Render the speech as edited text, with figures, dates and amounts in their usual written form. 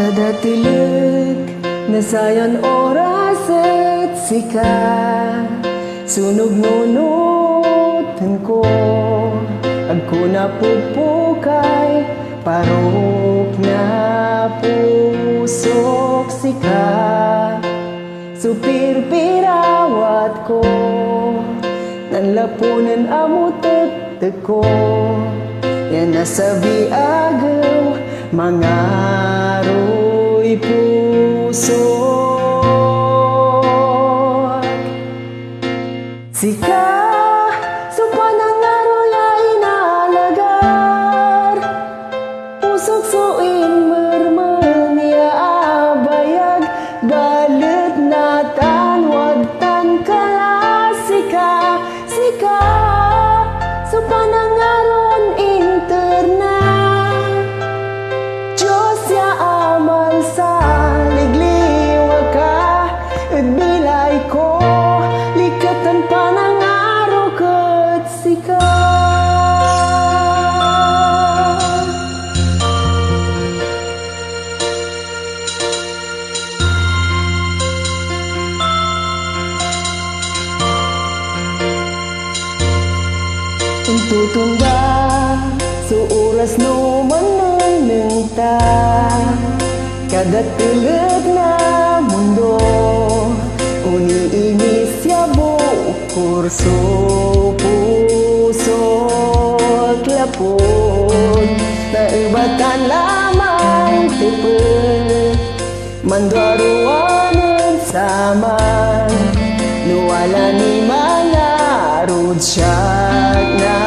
Kada tilik na sayon oras at sika, sunog nunutan ko, agko na pupukay, parok na pusok sika. Supir pirawat ko, nanlapunan amutek ko, yan nasa biagaw, mga ro'y pusok. Sika, supa ng aroy ay inalagar, pusok suin mermenia abayag, balit na tanwag tan kalasika. Sika, supa ng aron interna, Diyos ya amal sa ligliwa ka, bilay ko, likatan pa ng araw kat sika. Ang tutunda sa oras no mananangta, kada tulad na mundo, uniinis ya kurso, puso at lapod, naibatan lamang tipid, mandaruanan saman, nuwala ni mga rudsyag na